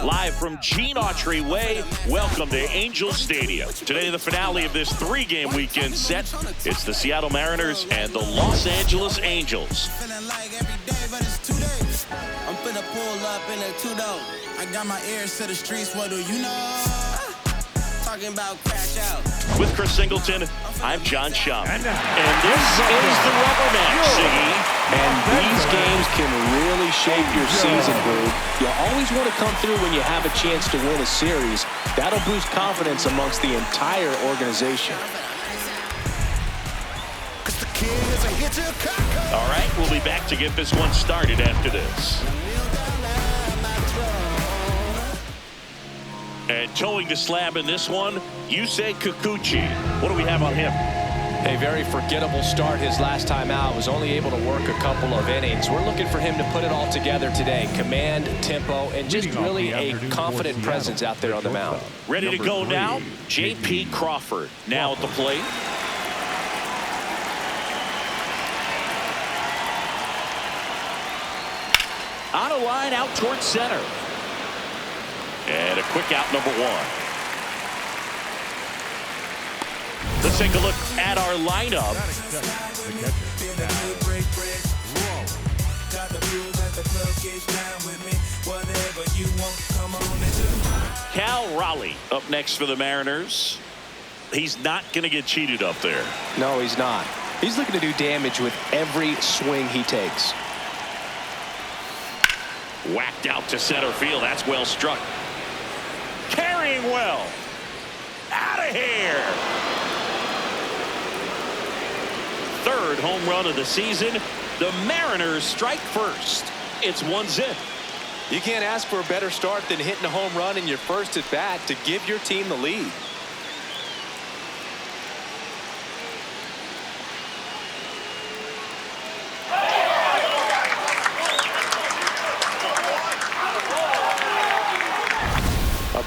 Live from Gene Autry Way, welcome to Angel Stadium. Today, the finale of this three-game weekend set. It's the Seattle Mariners and the Los Angeles Angels. Feeling like every day, but it's 2 days. I'm finna pull up in a two-door. I got my ears to the streets, what do you know? Talking about crash out. With Chris Singleton, I'm John Schaum. And this is the rubber match, Siggy. And these games can really shape your season, Boo. You always want to come through when you have a chance to win a series. That'll boost confidence amongst the entire organization. All right, we'll be back to get this one started after this. And towing the slab in this one, Yusei Kikuchi. What do we have on him? A very forgettable start his last time out. Was only able to work a couple of innings. We're looking for him to put it all together today. Command, tempo, and just really a confident presence out there on the mound. Ready to go now? J.P. Crawford now at the plate. On a line out towards center. And a quick out, number one. Let's take a look at our lineup. Cal Raleigh up next for the Mariners. He's not going to get cheated up there. No, he's not. He's looking to do damage with every swing he takes. Whacked out to center field. That's well struck. Carrying well. Out of here. Third home run of the season. The Mariners strike first. It's 1-0. You can't ask for a better start than hitting a home run in your first at bat to give your team the lead.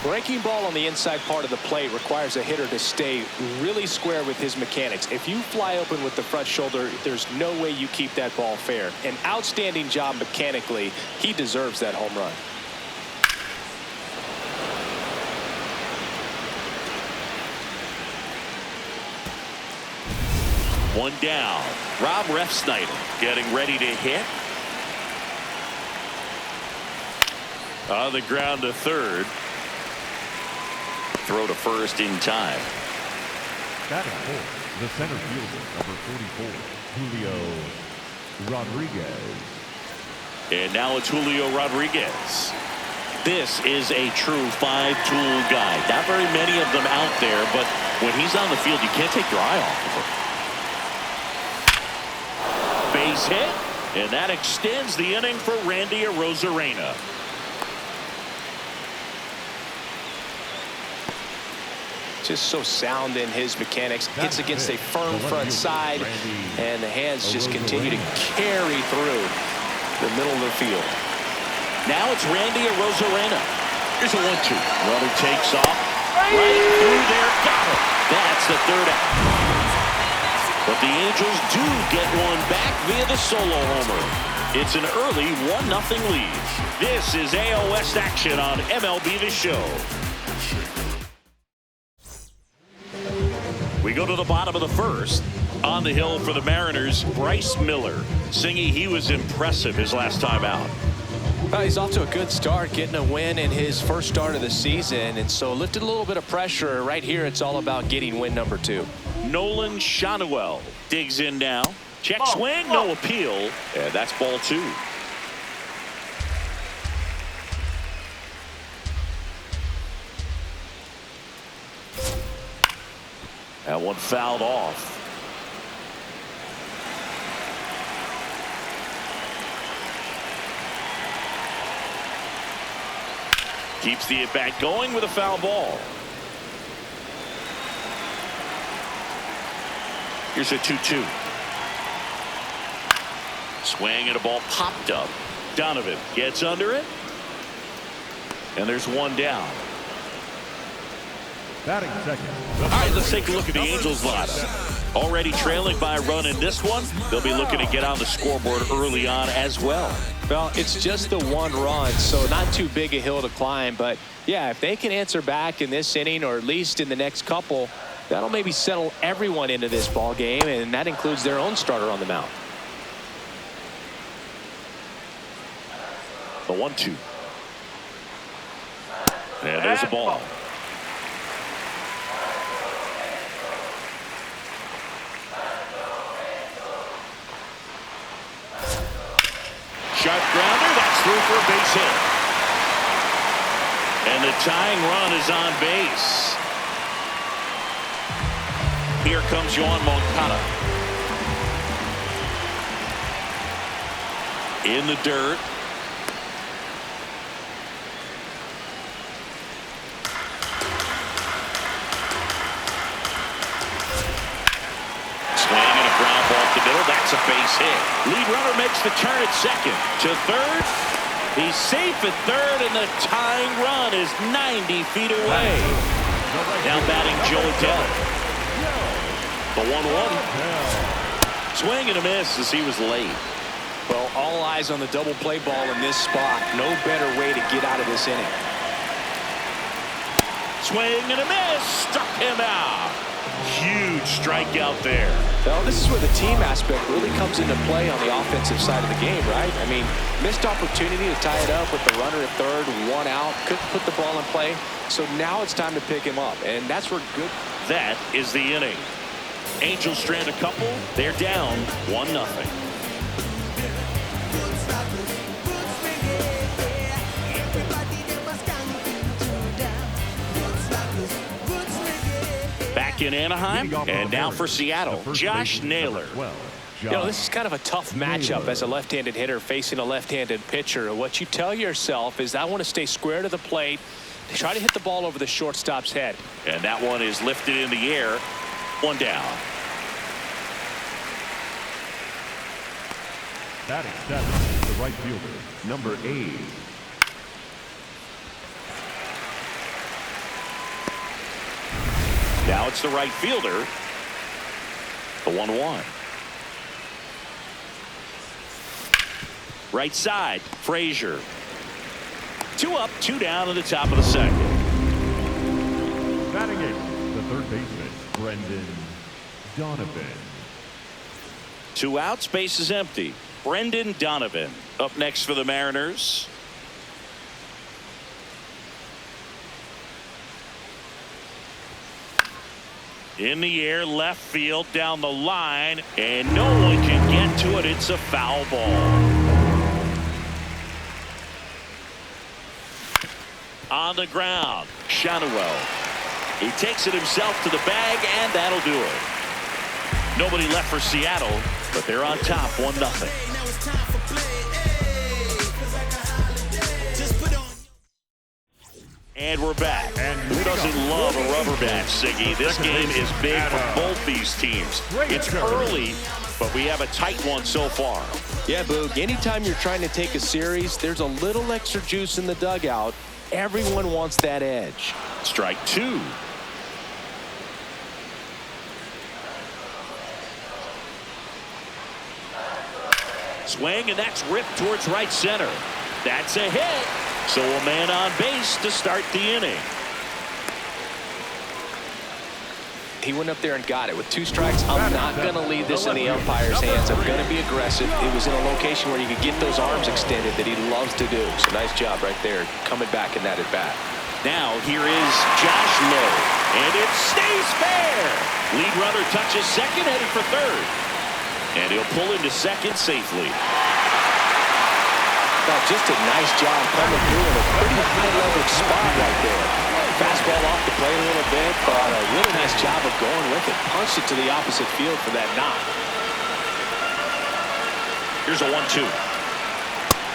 Breaking ball on the inside part of the plate requires a hitter to stay really square with his mechanics. If you fly open with the front shoulder, there's no way you keep that ball fair. An outstanding job mechanically. He deserves that home run. One down. Rob Refsnyder getting ready to hit. On the ground to third. Throw to first in time. Batting fourth, the center fielder, number 44, Julio Rodriguez. And now it's Julio Rodriguez. This is a true five-tool guy. Not very many of them out there, but when he's on the field, you can't take your eye off of him. Base hit, and that extends the inning for Randy Arozarena. Just so sound in his mechanics. Hits against a firm front side, and the hands just continue to carry through the middle of the field. Now it's Randy Arozarena. Here's a 1-2. Runner takes off. Right through there. Got it. That's the third out. But the Angels do get one back via the solo homer. It's an early 1-0 lead. This is AL West action on MLB The Show. We go to the bottom of the first. On the hill for the Mariners, Bryce Miller. Singy, he was impressive his last time out. Well, he's off to a good start, getting a win in his first start of the season, and so lifted a little bit of pressure. Right here, it's all about getting win number 2. Nolan Shanuel digs in now. Check swing, no appeal, and that's ball 2. That one fouled off. Keeps the at-bat going with a foul ball. Here's a 2-2. Swing and a ball popped up. Donovan gets under it. And there's one down. Batting second. All right, let's take a look at the Angels lineup. Already trailing by a run in this one. They'll be looking to get on the scoreboard early on as well. Well, it's just the one run, so not too big a hill to climb. But, yeah, if they can answer back in this inning or at least in the next couple, that'll maybe settle everyone into this ball game, and that includes their own starter on the mound. The 1-2. And there's a ball. Sharp grounder, that's through for a base hit. And the tying run is on base. Here comes Yoan Moncada. In the dirt. That's a base hit. Lead runner makes the turn at second. To third. He's safe at third, and the tying run is 90 feet away. Now batting Joe Adell. The 1-1. Swing and a miss as he was late. Well, all eyes on the double play ball in this spot. No better way to get out of this inning. Swing and a miss. Struck him out. Huge strikeout there. Well, this is where the team aspect really comes into play on the offensive side of the game, right? I mean, missed opportunity to tie it up with the runner at third, one out, couldn't put the ball in play. So now it's time to pick him up, and that's where good. That is the inning. Angels strand a couple. They're down 1-0. Back in Anaheim, and now for Seattle, Josh Naylor. You know, this is kind of a tough matchup as a left-handed hitter facing a left-handed pitcher. What you tell yourself is, I want to stay square to the plate, try to hit the ball over the shortstop's head. And that one is lifted in the air. One down. Batting seven, the right fielder, number 8. Now it's the right fielder. The 1-1. Right side, Frazier. 2 up, 2 down in the top of the second. Batting 8, the third baseman, Brendan Donovan. 2 outs, base is empty. Brendan Donovan up next for the Mariners. In the air, left field, down the line, and no one can get to it. It's a foul ball. On the ground, Shanuel. He takes it himself to the bag, and that'll do it. Nobody left for Seattle, but they're on top 1-0. And we're back. And who doesn't love a rubber match, Siggy? This game is big for both these teams. It's early, but we have a tight one so far. Yeah, Boog, anytime you're trying to take a series, there's a little extra juice in the dugout. Everyone wants that edge. Strike 2. Swing, and that's ripped towards right center. That's a hit. So a man on base to start the inning. He went up there and got it. With 2 strikes, I'm not going to leave this in the umpire's hands. I'm going to be aggressive. It was in a location where you could get those arms extended that he loves to do. So nice job right there, coming back in that at bat. Now here is Josh Lowe, and it stays fair. Lead runner touches second, headed for third. And he'll pull into second safely. Well, just a nice job coming through in a pretty high-leverage spot right there. Fastball off the plate a little bit, but a really nice job of going with it. Punched it to the opposite field for that knock. Here's a 1-2.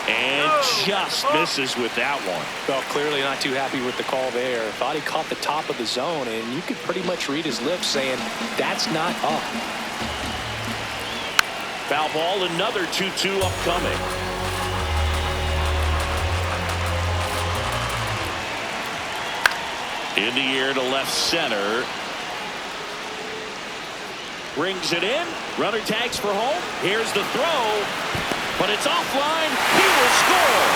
And just misses with that one. Well, clearly not too happy with the call there. Thought he caught the top of the zone, and you could pretty much read his lips saying, that's not up. Foul ball, another 2-2 upcoming. In the air to left center. Brings it in. Runner tags for home. Here's the throw. But it's offline. He will score.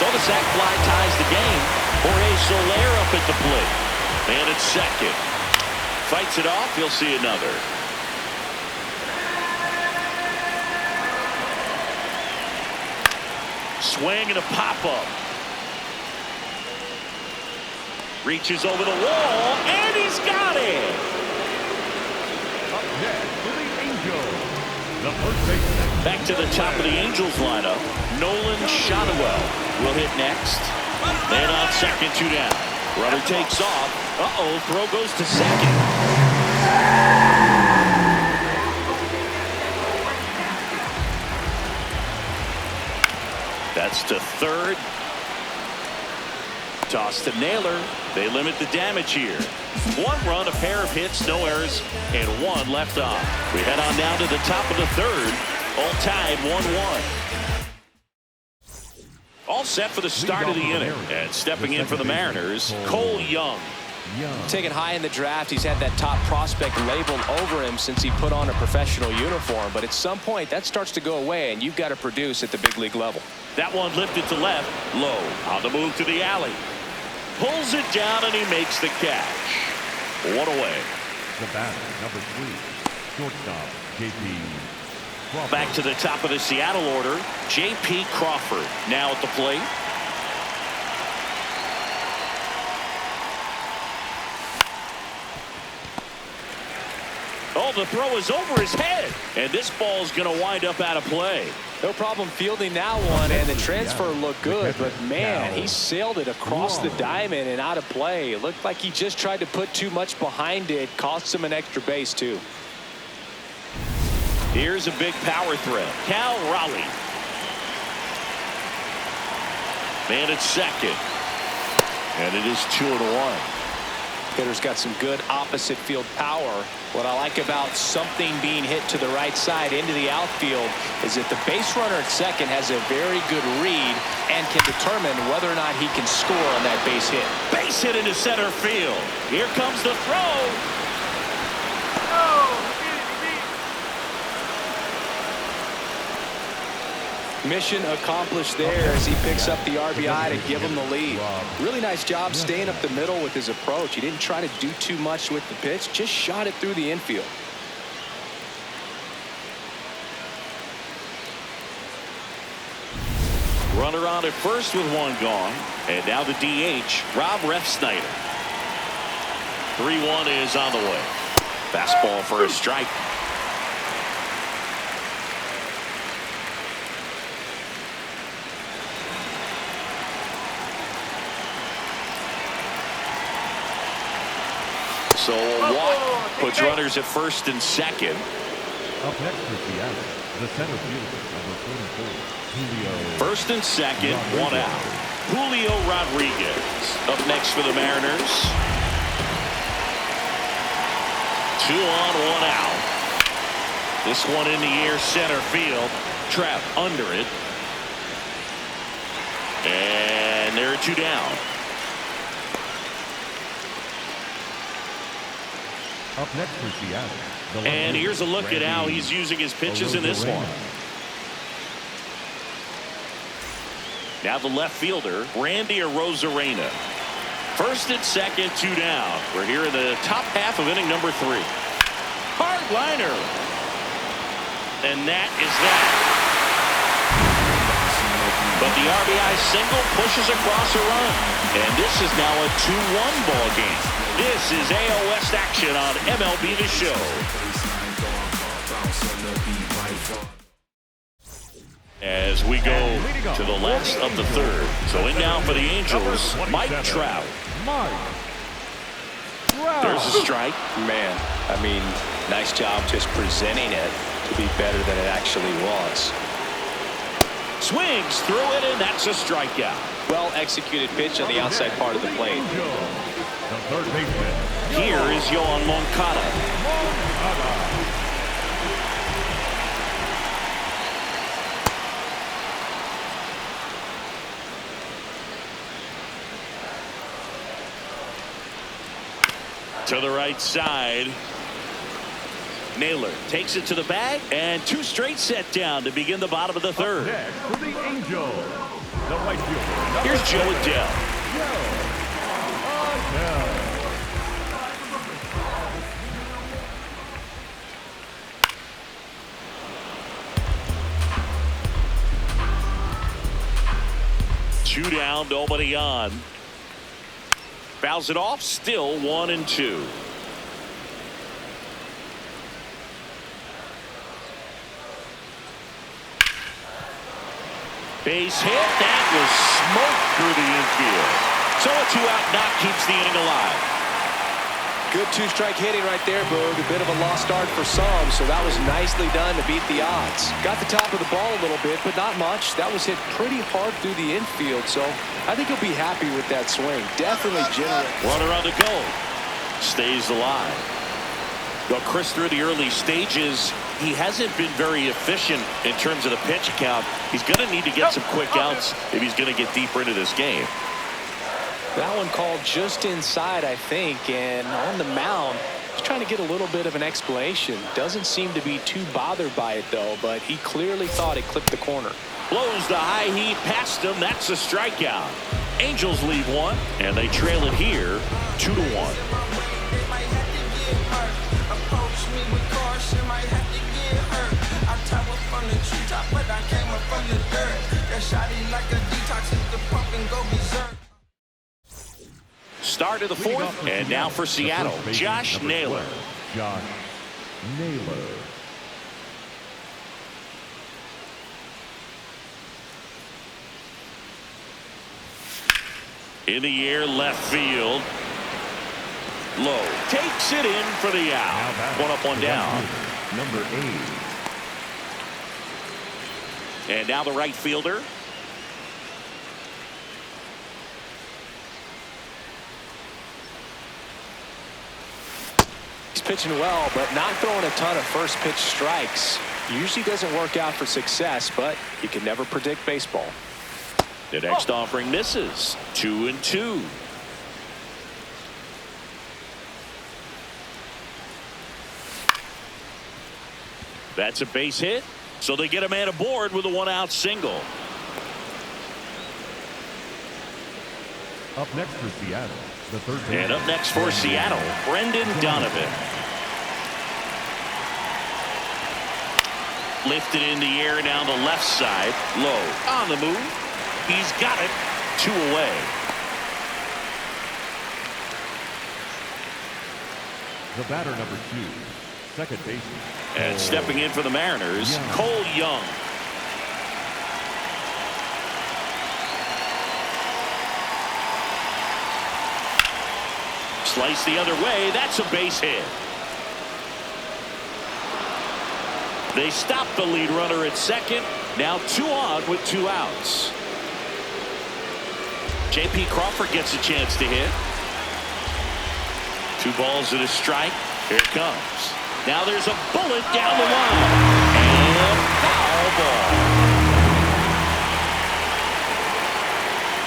So the sac fly ties the game. Jorge Soler up at the plate. And it's second. Fights it off. He'll see another. Swing and a pop-up. Reaches over the wall, and he's got it. Up next for the Angels, the first baseman. Back to the top of the Angels lineup. Nolan Shotwell will hit next. And on second, 2 down. Runner takes off. Uh-oh, throw goes to second. That's to third. Toss to Naylor. They limit the damage here. 1 run, a pair of hits, no errors, and 1 left on. We head on down to the top of the third. All tied 1-1. All set for the start of the inning. And stepping in for the Mariners, Cole Young. Taken high in the draft, he's had that top prospect labeled over him since he put on a professional uniform. But at some point, that starts to go away, and you've got to produce at the big league level. That one lifted to left, low, on the move to the alley. Pulls it down, and he makes the catch. 1 away. The batter, number 3, shortstop, J.P. Crawford. Back to the top of the Seattle order, J.P. Crawford now at the plate. Oh, the throw is over his head, and this ball is going to wind up out of play. No problem fielding that one, and the transfer looked good, but man, he sailed it across the diamond and out of play. It looked like he just tried to put too much behind it. Cost him an extra base, too. Here's a big power threat. Cal Raleigh. Man at second. And it is 2-1. Hitter's got some good opposite field power. What I like about something being hit to the right side into the outfield is that the base runner at second has a very good read and can determine whether or not he can score on that base hit. Base hit into center field. Here comes the throw. Mission accomplished there as he picks up the RBI to give him the lead. Really nice job staying up the middle with his approach. He didn't try to do too much with the pitch, just shot it through the infield. Runner on at first with 1 gone. And now the DH, Rob Refsnyder. 3-1 is on the way. Fastball for a strike. So a walk puts runners at first and second. Up next for Seattle, the center fielder, number 44, Julio. First and second, 1 out. Julio Rodriguez up next for the Mariners. 2 on, 1 out. This one in the air, center field. Trout under it. And there are 2 down. Up next for Seattle. And here's a look at how he's using his pitches in this one. Now the left fielder, Randy Arozarena. First and second, 2 down. We're here in the top half of inning number 3. Hard liner. And that is that. But the RBI single pushes across a run. And this is now a 2-1 ball game. This is AL West action on MLB The Show. As we go to the last of the third. So in now for the Angels, Mike Trout. There's a strike. Man, I mean, nice job just presenting it to be better than it actually was. Swings through it, and that's a strikeout. Well executed pitch on the outside part of the plate. The third baseman. Here is Yohan Moncada. To the right side. Naylor takes it to the bag, and 2 straight set down to begin the bottom of the third. Next for the Angels, the right fielder. Here's Joe Adell. Two down, nobody on. Fouls it off, still 1-2. Base hit, that was smoked through the infield. So a 2-out knock keeps the inning alive. Good 2-strike hitting right there, Boog. A bit of a lost start for some, so that was nicely done to beat the odds. Got the top of the ball a little bit, but not much. That was hit pretty hard through the infield, so I think he'll be happy with that swing. Definitely generate. Runner on the go. Stays alive. Well, Chris, through the early stages, he hasn't been very efficient in terms of the pitch count. He's going to need to get some quick outs if he's going to get deeper into this game. That one called just inside, I think, and on the mound, he's trying to get a little bit of an explanation. Doesn't seem to be too bothered by it, though, but he clearly thought it clipped the corner. Blows the high heat past him. That's a strikeout. Angels leave one, and they trail it here 2-1. Start of the fourth, and now for Seattle, Josh Naylor. Josh Naylor. In the air, left field. Low. Takes it in for the out. One up, one down. Number 8. And now the right fielder. He's pitching well, but not throwing a ton of first pitch strikes. Usually doesn't work out for success, but you can never predict baseball. The next offering misses. 2-2. That's a base hit, so they get a man aboard with a 1-out single. Up next for Seattle, the third baseman. And up next for Seattle, Brendan Donovan. Lifted in the air down the left side. Low on the move. He's got it. 2 away. The batter, number 2, second baseman. And stepping in for the Mariners, Cole Young. Slice the other way. That's a base hit. They stop the lead runner at second. Now 2 on with 2 outs. J.P. Crawford gets a chance to hit. 2 balls and a strike. Here it comes. Now there's a bullet down the line. And foul ball.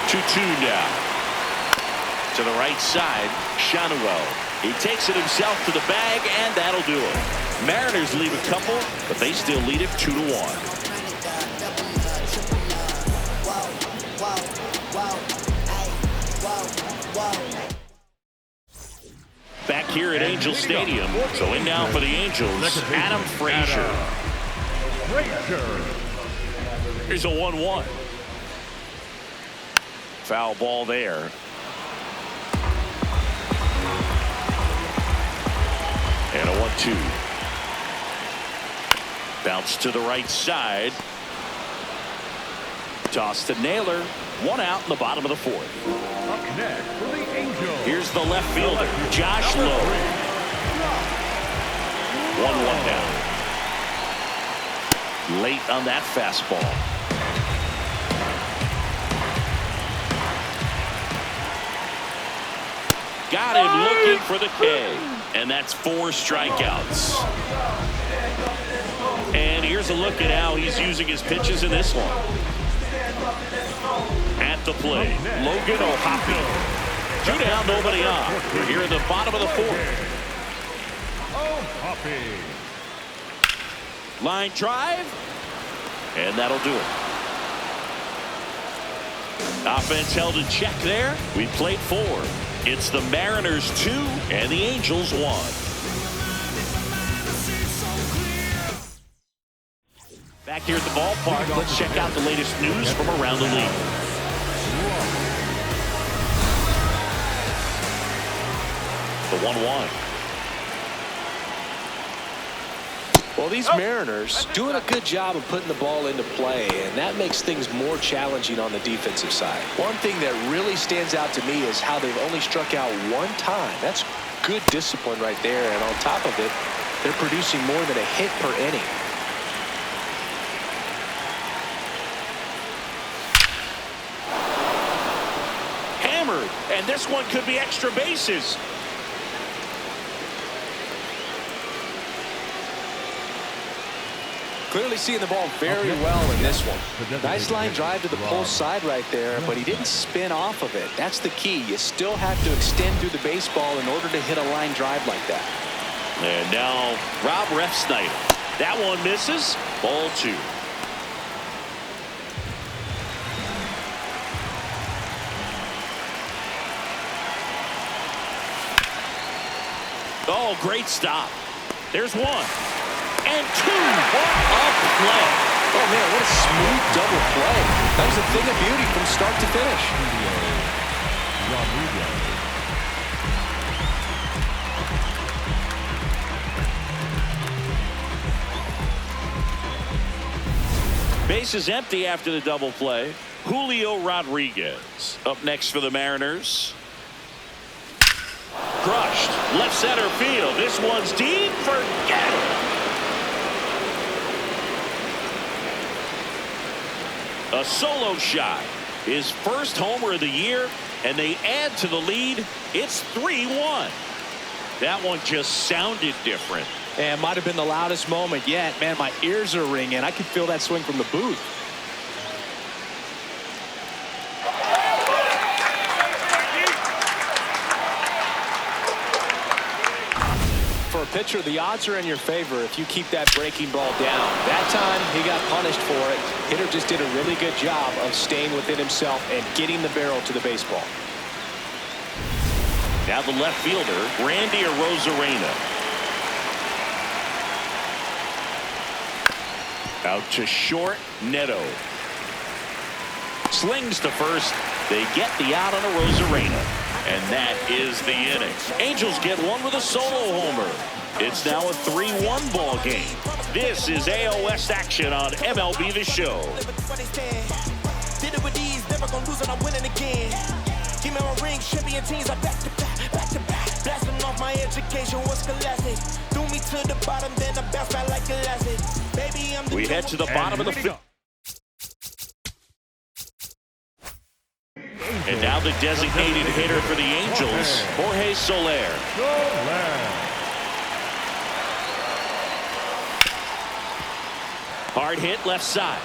2-2 now. To the right side, Shanuel. He takes it himself to the bag, and that'll do it. Mariners leave a couple, but they still lead it 2-1. Back here at Angel Stadium, so in now for the Angels, Adam Frazier. Here's a 1-1. Foul ball there. And a 1-2. Bounce to the right side. Toss to Naylor. 1 out in the bottom of the 4th. Up next for the Angels. Here's the left fielder, Josh Lowe. 1-1 down. Late on that fastball. Got him looking for the K. And that's 4 strikeouts. And here's a look at how he's using his pitches in this one. At the plate, Logan O'Hoppe. Two down, nobody on. We're here in the bottom of the fourth. Oh, Hoppy. Line drive. And that'll do it. Offense held in check there. We played 4. It's the Mariners 2 and the Angels 1. Back here at the ballpark, let's check out the latest news from around the league. The 1-1. Well, these Mariners doing a good job of putting the ball into play, and that makes things more challenging on the defensive side. One thing that really stands out to me is how they've only struck out 1 time. That's good discipline right there, and on top of it, they're producing more than a hit per inning. Hammered, and this one could be extra bases. Clearly seeing the ball very well in this one. Nice line drive to the pull side right there, but he didn't spin off of it. That's the key. You still have to extend through the baseball in order to hit a line drive like that. And now Rob Refsnyder. That one misses. Ball 2. Oh, great stop. There's 1. And 2. What a play. Oh, man, what a smooth double play. That was a thing of beauty from start to finish. Base is empty after the double play. Julio Rodriguez up next for the Mariners. Crushed. Left center field. This one's deep. Forget it. A solo shot. His first homer of the year, and they add to the lead. It's 3-1. That one just sounded different. And might have been the loudest moment yet. Man, my ears are ringing. I can feel that swing from the booth. For a pitcher, the odds are in your favor if you keep that breaking ball down. That time, he got punished for it. Hitter just did a really good job of staying within himself and getting the barrel to the baseball. Now the left fielder, Randy Arozarena. Out to short, Neto. Slings to first. They get the out on Arozarena. And that is the inning. Angels get one with a solo homer. It's now a 3-1 ball game. This is AL West action on MLB The Show. Did it with these, never gonna lose and I'm winning again. Give me my ring, champion teams, I back to back, back to back. Blasting off my education was scholastic. Threw me to the bottom, then I bounced back like elastic. Baby, I'm the We head to the bottom of the fifth. And now the designated hitter for the Angels, Jorge Soler. Hard hit left side.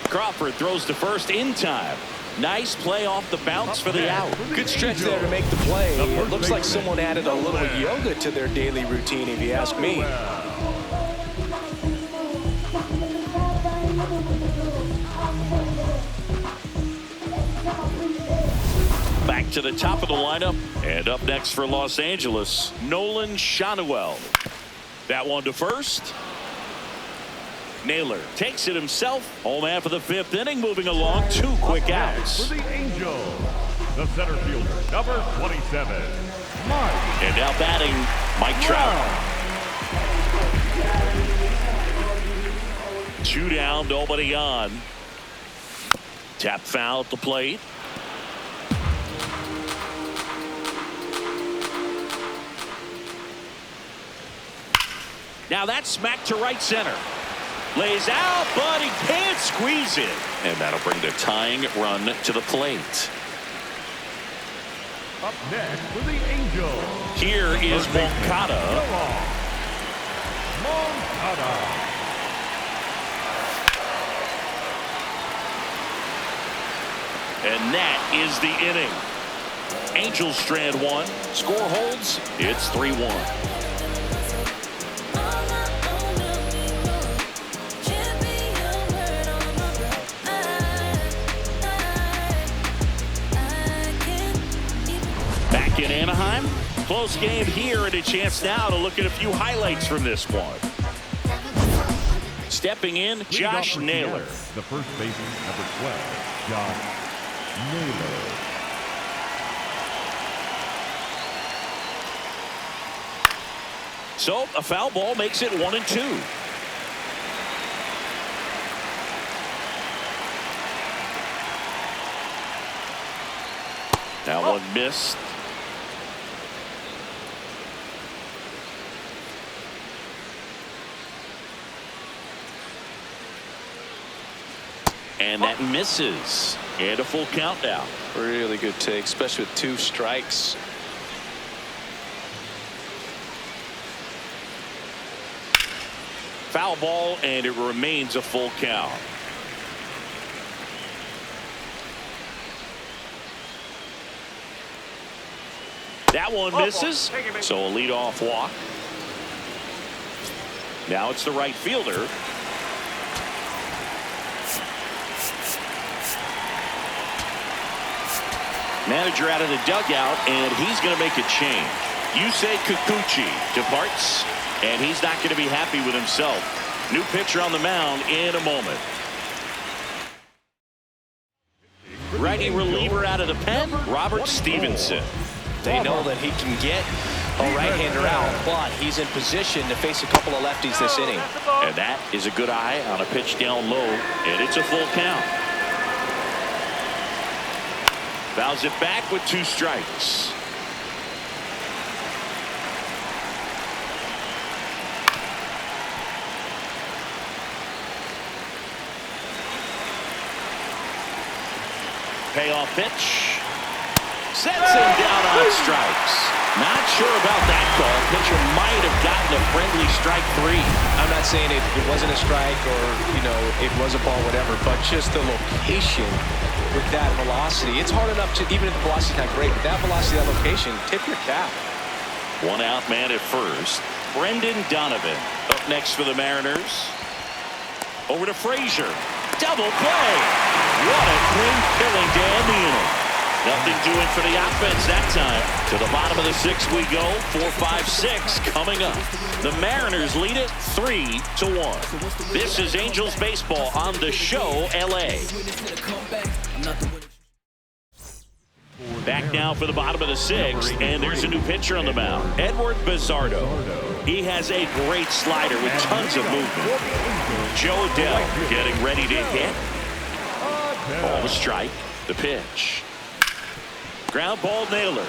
Crawford throws to first in time. Nice play off the bounce for the out. Good stretch there to make the play. It looks like someone added a little yoga to their daily routine, if you ask me. Back to the top of the lineup. And up next for Los Angeles, Nolan Schanuel. That one to first. Naylor takes it himself. Home half of the 5th inning, moving along. 2 quick outs. For the Angels, the center fielder, number 27, Mike. And now batting, Mike Trout. 2 down, nobody on. Tap foul at the plate. Now that's smacked to right center. Lays out, but he can't squeeze it. And that'll bring the tying run to the plate. Up next for the Angels. Here is Moncada. Moncada. And that is the inning. Angels strand one. Score holds. It's 3-1. Back in Anaheim. Close game here, and a chance now to look at a few highlights from this one. Stepping in, Josh Naylor. The first baseman, number 12, Josh Naylor. So a foul ball makes it 1-2. That one missed. And that misses. And a full count now. Really good take, especially with 2 strikes. Foul ball, and it remains a full count. That one misses. So a leadoff walk. Now it's the right fielder. Manager out of the dugout, and he's going to make a change. Yusei Kikuchi departs, and he's not going to be happy with himself. New pitcher on the mound in a moment. Righty reliever out of the pen, Robert Stevenson. They know that he can get a right-hander out, but he's in position to face a couple of lefties this inning. And that is a good eye on a pitch down low, and it's a full count. Fouls it back with 2 strikes. Payoff pitch. Sets him down on strikes. Not sure about that call. Pitcher might have gotten a friendly strike 3. I'm not saying it wasn't a strike or, you know, it was a ball, whatever, but just the location with that velocity. It's hard enough to, even if the velocity's not great, but that velocity, that location, tip your cap. 1 out man at first. Brendan Donovan up next for the Mariners. Over to Frazier. Double play. What a clean killing to end the inning. Nothing doing for the offense that time. To the bottom of the 6th we go. 4-5-6 coming up. The Mariners lead it 3-1. This is Angels baseball on The Show LA. Back now for the bottom of the 6th, and there's a new pitcher on the mound, Edward Bizzardo. He has a great slider with tons of movement. Joe Dell getting ready to hit. Ball to strike. The pitch. Ground ball, Naylor.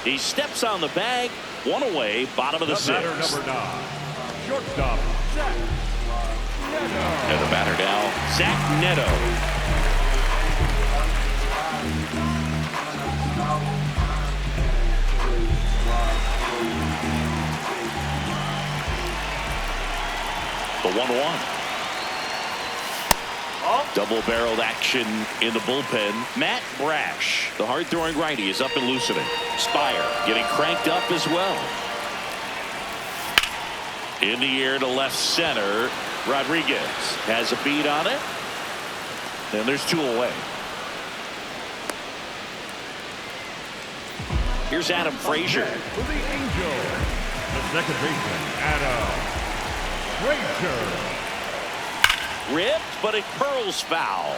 He steps on the bag. 1 away, bottom of the 6th. Number 9, shortstop, Zach Neto. And the batter now, Zach Neto. The 1-1. Double-barreled action in the bullpen. Matt Brash, the hard-throwing righty, is up and loosening. Spire getting cranked up as well. In the air to left center. Rodriguez has a beat on it. And there's 2 away. Here's Adam Frazier. For the Angels, the second baseman, Adam Frazier. Ripped, but it curls foul.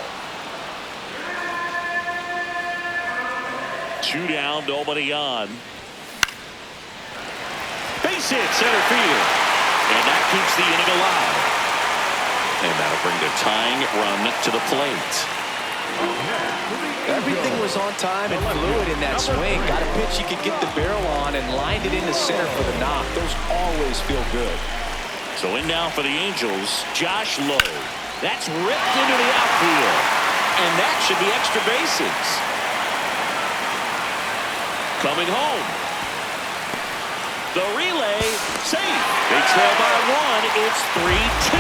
2 down, nobody on. Base hit, center field. And that keeps the inning alive. And that'll bring the tying run to the plate. Everything was on time and fluid in that swing. Got a pitch he could get the barrel on and lined it into center for the knock. Those always feel good. So in now for the Angels, Josh Lowe. That's ripped into the outfield. And that should be extra bases. Coming home. The relay, safe. They trail by 1. It's 3-2.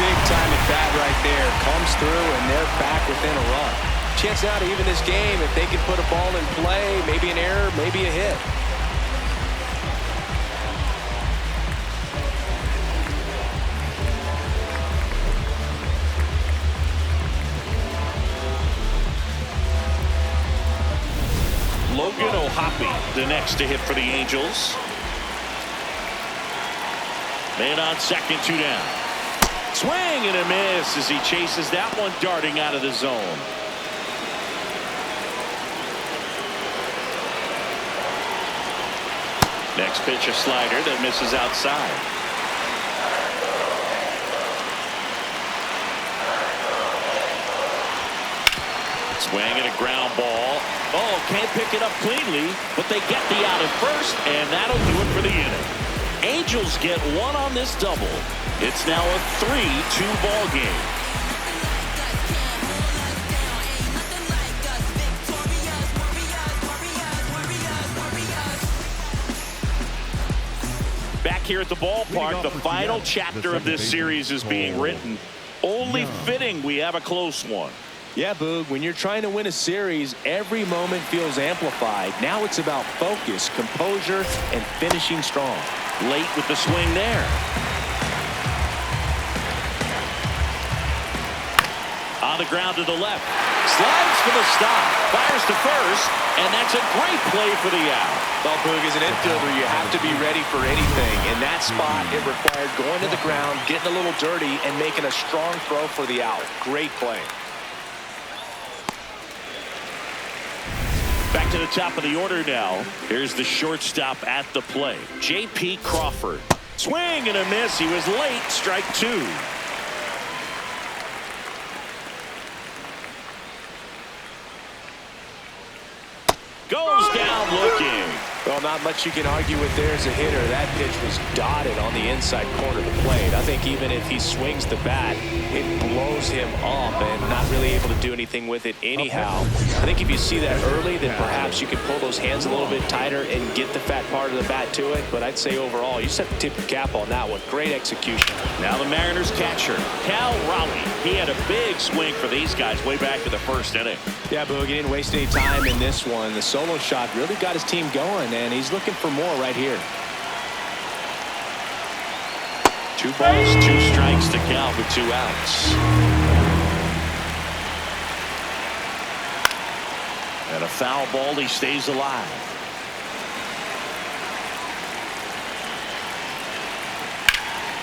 Big time at bat right there. Comes through, and they're back within a run. Chance now to even this game if they can put a ball in play, maybe an error, maybe a hit. Logan O'Hoppe, the next to hit for the Angels. Man on second, 2 down. Swing and a miss as he chases that one darting out of the zone. Next pitch, a slider that misses outside. Swing and a ground ball. Oh, can't pick it up cleanly, but they get the out at first, and that'll do it for the inning. Angels get one on this double. It's now a 3-2 ball game. Back here at the ballpark, the final chapter of this series is being written. Only fitting we have a close one. Yeah, Boog, when you're trying to win a series, every moment feels amplified. Now it's about focus, composure, and finishing strong. Late with the swing there. On the ground to the left. Slides for the stop. Fires to first. And that's a great play for the out. Well, Boog, as an infielder, you have to be ready for anything. In that spot, it required going to the ground, getting a little dirty, and making a strong throw for the out. Great play. Back to the top of the order now. Here's the shortstop at the plate, J.P. Crawford. Swing and a miss. He was late. Strike 2. Goes down looking. Well, not much you can argue with there as a hitter. That pitch was dotted on the inside corner of the plate. I think even if he swings the bat, it blows him up and not really able to do anything with it anyhow. I think if you see that early, then perhaps you can pull those hands a little bit tighter and get the fat part of the bat to it. But I'd say overall, you just have to tip your cap on that one. Great execution. Now the Mariners catcher, Cal Raleigh. He had a big swing for these guys way back to the first inning. Yeah, Boog, he didn't waste any time in this one. The solo shot really got his team going, and he's looking for more right here. 2 balls, 2 strikes to count with 2 outs. And a foul ball, he stays alive.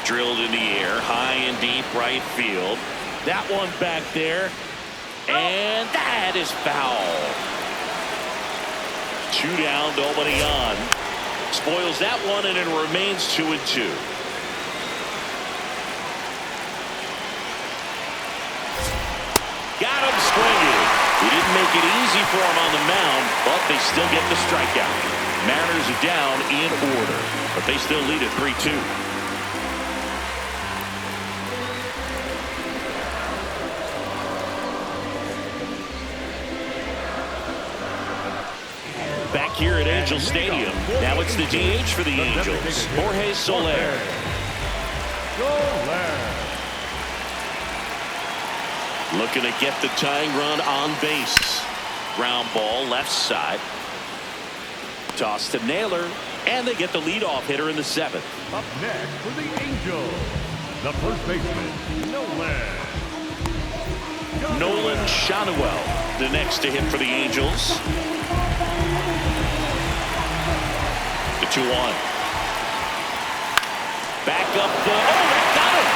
Drilled in the air, high and deep right field. That one back there. And that is foul. 2 down, nobody on. Spoils that one, and it remains 2-2. Got him swinging. He didn't make it easy for him on the mound, but they still get the strikeout. Mariners are down in order, but they still lead at 3-2. Back here at Angel Stadium. Now it's the DH for the Angels, Jorge Soler. Looking to get the tying run on base. Ground ball left side. Toss to Naylor, and they get the leadoff hitter in the 7th. Up next for the Angels, the first baseman, Nolan Schanuel, the next to hit for the Angels. The 2-1. Back up the. Oh, that got him.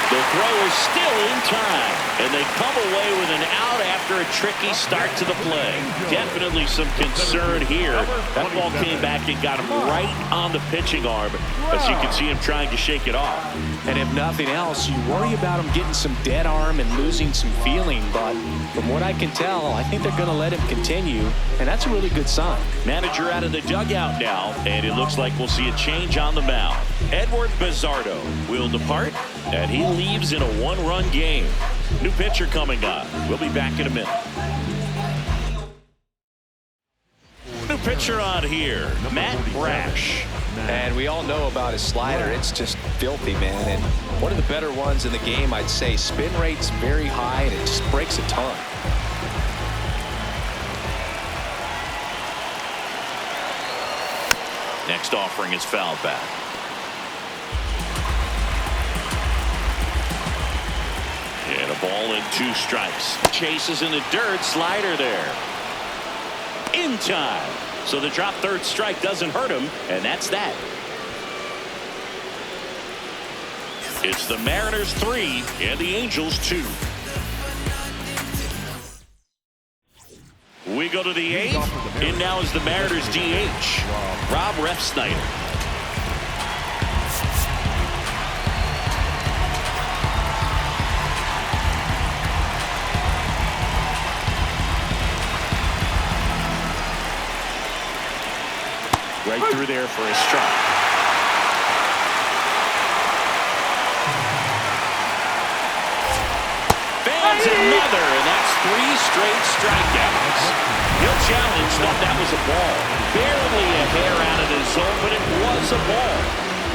The throw is still in time, and they come away with an out after a tricky start to the play. Definitely some concern here. That ball came back and got him right on the pitching arm, as you can see him trying to shake it off. And if nothing else, you worry about him getting some dead arm and losing some feeling. But from what I can tell, I think they're going to let him continue, and that's a really good sign. Manager out of the dugout now, and it looks like we'll see a change on the mound. Edward Bizzardo will depart, and he leaves in a 1-run game. New pitcher coming on. We'll be back in a minute. New pitcher on here, Matt Brash. And we all know about his slider. It's just filthy, man. And one of the better ones in the game, I'd say. Spin rate's very high, and it just breaks a ton. Next offering is fouled back. And a ball and 2 strikes. Chases in the dirt. Slider there. In time. So the drop third strike doesn't hurt him, and that's that. It's the Mariners 3 and the Angels 2. We go to the 8th, and now is the Mariners DH, Rob Refsnyder. Right through there for a strike. Fans another, and that's 3 straight strikeouts. He'll challenge, thought that was a ball. Barely a hair out of his zone, but it was a ball.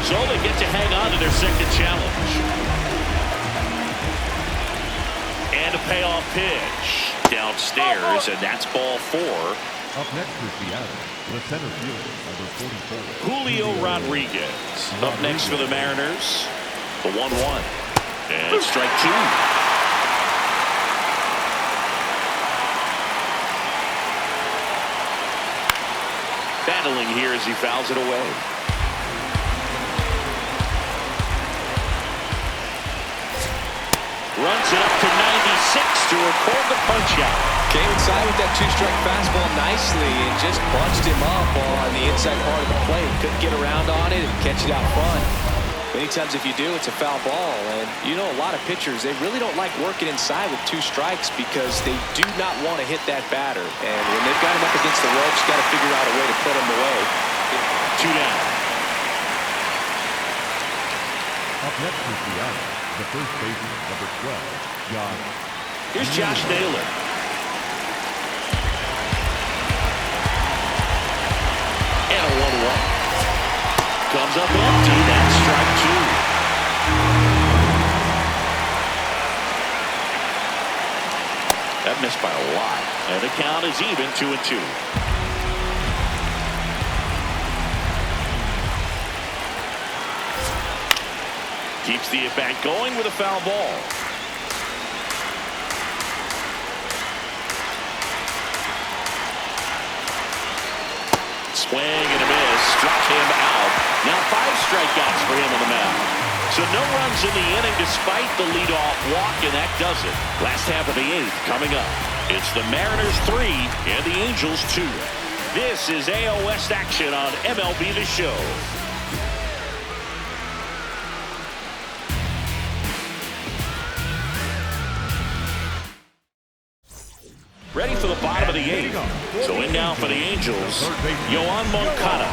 So they get to hang on to their second challenge. And a payoff pitch downstairs, and that's ball 4. Up next is Seattle, the center fielder, number 44. Julio Rodriguez. Up next for the Mariners, the 1-1. And strike 2. Battling here as he fouls it away. Runs it up to 96 to record the punch out. Came inside with that 2-strike fastball nicely and just bunched him up on the inside part of the plate. Couldn't get around on it and catch it out front. Many times if you do, it's a foul ball. And you know, a lot of pitchers, they really don't like working inside with 2 strikes because they do not want to hit that batter. And when they've got him up against the ropes, got to figure out a way to put him away. 2 down. Up next is Seattle, the first baseman, number 12, Josh. Here's Josh Naylor. And a 1-1. Comes up empty. That's strike 2. That missed by a lot. And the count is even, 2-2. Keeps the at-bat going with a foul ball. Swing and a miss. Struck him out. Now 5 strikeouts for him on the mound. So no runs in the inning despite the leadoff walk, and that does it. Last half of the 8th coming up. It's the Mariners 3 and the Angels 2. This is AL West action on MLB The Show. Ready for the bottom of the 8th. So in now for the Angels, Yoan Moncada.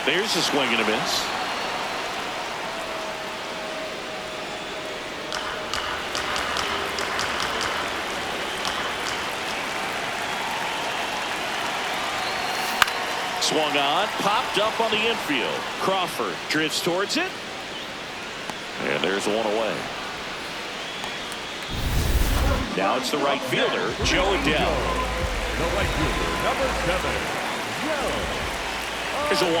There's a swing and a miss. Swung on, popped up on the infield. Crawford drifts towards it. And there's one away. Now it's the right fielder, Joe Adell. The right fielder, number 7, Joe. There's a 1-1.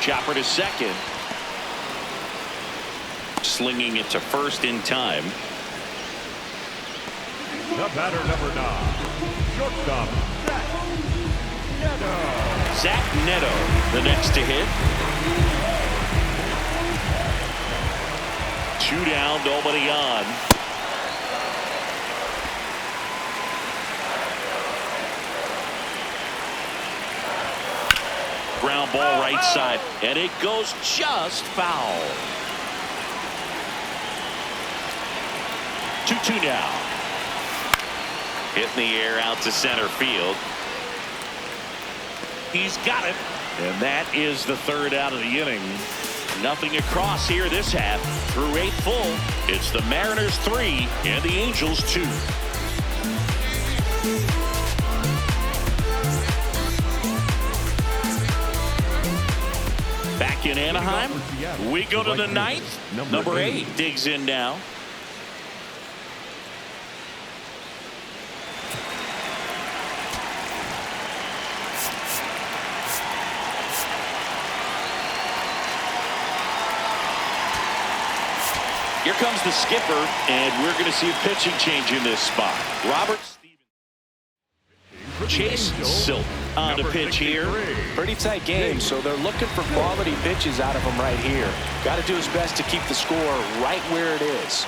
Chopper to second. Slinging it to first in time. The batter, number 9, shortstop, Zach Neto, the next to hit. 2 down, nobody on. Ground ball right side, and it goes just foul. 2-2 now. Hit in the air out to center field. He's got it. And that is the third out of the inning. Nothing across here this half. Through 8 full, it's the Mariners 3 and the Angels 2. Back in Anaheim, we go to the 9th. Number 8 digs in now. Here comes the skipper, and we're going to see a pitching change in this spot. Robert Chase Silk on the pitch here. Pretty tight game, so they're looking for quality pitches out of him right here. Got to do his best to keep the score right where it is.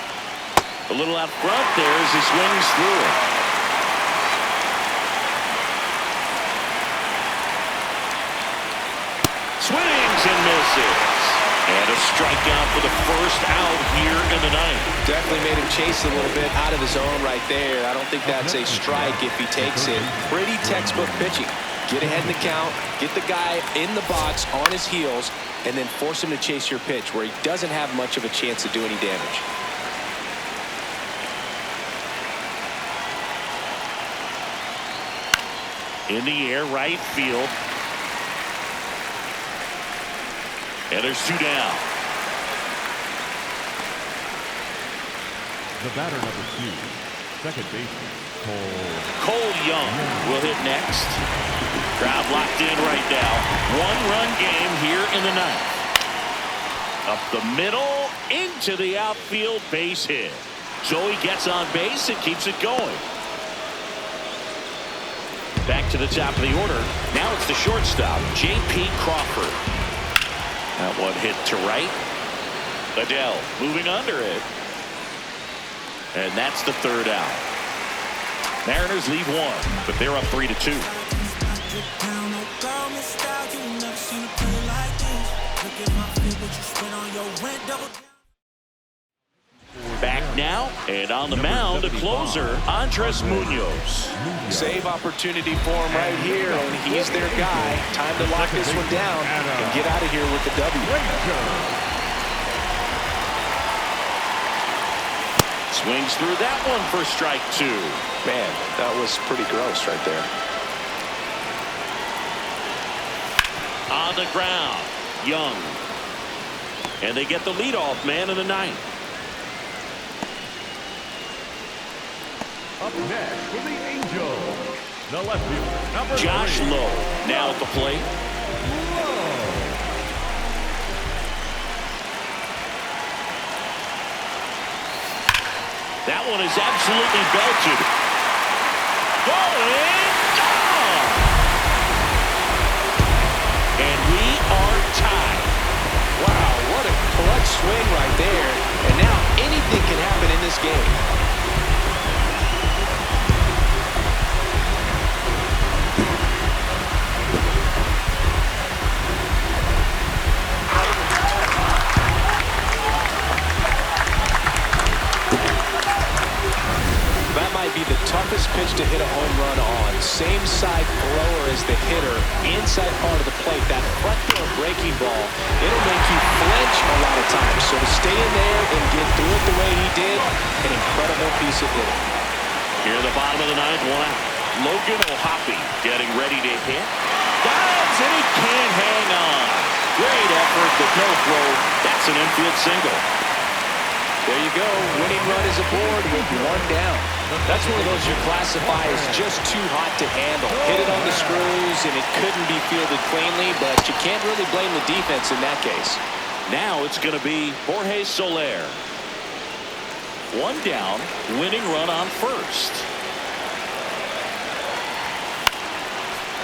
A little out front there as he swings through it. Swings and misses. And a strikeout for the first out here in the 9th. Definitely made him chase a little bit out of his zone right there. I don't think that's a strike if he takes it. Pretty textbook pitching. Get ahead in the count, get the guy in the box on his heels, and then force him to chase your pitch where he doesn't have much of a chance to do any damage. In the air, right field. And there's 2 down. The batter number 2, second baseman, Cole Young will hit next. Crowd locked in right now. 1-run game here in the 9th. Up the middle, into the outfield, base hit. So he gets on base and keeps it going. Back to the top of the order. Now it's the shortstop, J.P. Crawford. That one hit to right. Adele moving under it. And that's the third out. Mariners leave 1, but they're up 3-2. Back now, and on the mound, the closer, Andres Munoz. Save opportunity for him right here, and he's their guy. Time to lock this one down and get out of here with the W. Swings through that one for strike 2. Man, that was pretty gross right there. On the ground, Young. And they get the leadoff man in the 9th. up next for the Angels, the left fielder, number Josh 3. Lowe now at the plate. That one is absolutely belted. Going down. And we are tied. Wow, what a clutch swing right there. And now anything can happen in this game. That might be the toughest pitch to hit a home run on. Same side thrower as the hitter. Inside part of the plate, that front door breaking ball, it'll make you flinch a lot of times. So to stay in there and get through it the way he did, an incredible piece of hitting. Here at the bottom of the 9th, 1 out. Logan O'Hoppe getting ready to hit. Dives and he can't hang on. Great effort, but no throw. That's an infield single. There you go. Winning run is aboard with 1 down. That's one of those you classify as just too hot to handle. Hit it on the screws, and it couldn't be fielded cleanly, but you can't really blame the defense in that case. Now it's going to be Jorge Soler. 1 down, winning run on first.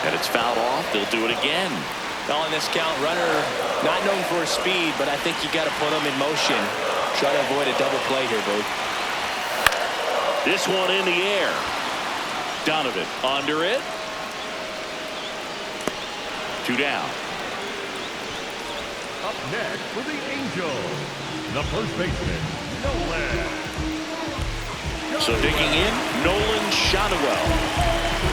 And it's fouled off. They'll do it again. On this count, runner not known for his speed, but I think you got to put him in motion. Try to avoid a double play here, Bode. This one in the air. Donovan under it. 2 down. Up next for the Angels, the first baseman, Nolan. So digging in, Nolan Shotwell.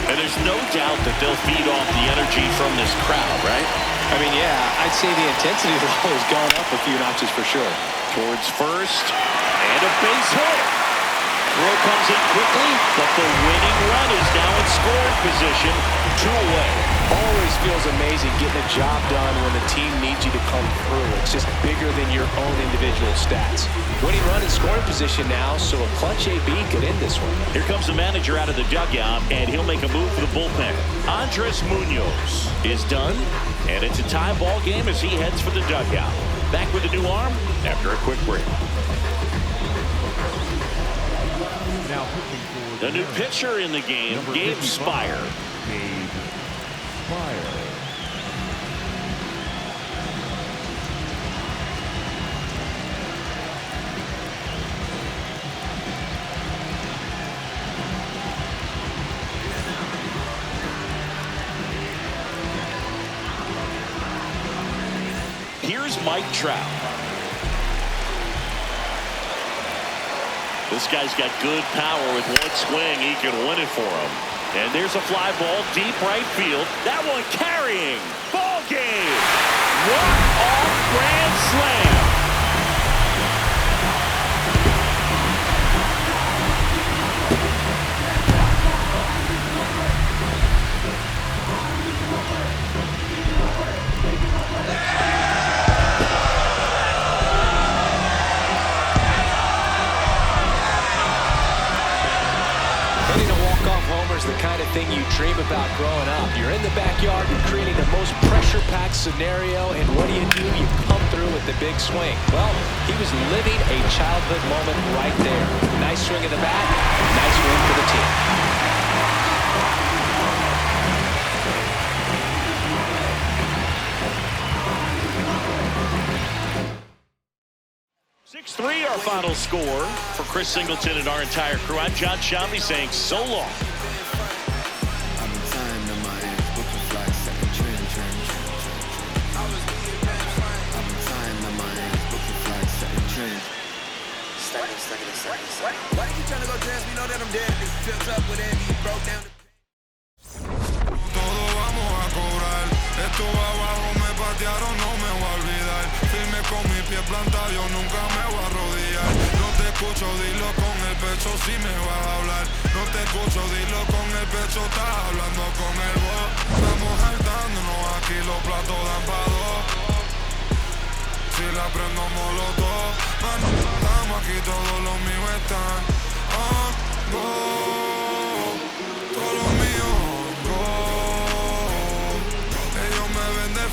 And there's no doubt that they'll feed off the energy from this crowd, right? I mean, yeah, I'd say the intensity level has gone up a few notches for sure. Towards first, and a base hit. Throw comes in quickly, but the winning run is now in scoring position, 2 away. Always feels amazing getting a job done when the team needs you to come through. It's just bigger than your own individual stats. Winning run in scoring position now, so a clutch AB could end this one. Here comes the manager out of the dugout, and he'll make a move for the bullpen. Andres Munoz is done, and it's a tie ball game as he heads for the dugout. Back with a new arm after a quick break. Now pitching for The new pitcher in the game, Gabe Spire. Gabe Spire. Here's Mike Trout. This guy's got good power. With one swing, he can win it for him. And there's a fly ball deep right field. That one carrying. Ball game. Walk-off grand slam. Hitting a walk-off homer is the kind of thing you dream about growing up. You're in the backyard, you're creating the most pressure-packed scenario, and what do? You come through with the big swing. Well, he was living a childhood moment right there. Nice swing of the bat, nice win for the team. 6-3 our final score. For Chris Singleton and our entire crew, I'm John Shammy saying so long. Why you trying to go dress? We know that I'm dead. Tips up with Andy, broke down. Todo vamos a cobrar. Esto va abajo, me patearon, no me voy a olvidar. Firme con mi pie plantado, yo nunca me voy a arrodillar. No te escucho, dilo con el pecho si me vas a hablar. No te escucho, dilo con el pecho, estás hablando con el voz. Estamos saltándonos aquí, los platos dan pa' dos. Si la prendo molotov, estamos aquí, todos los míos están.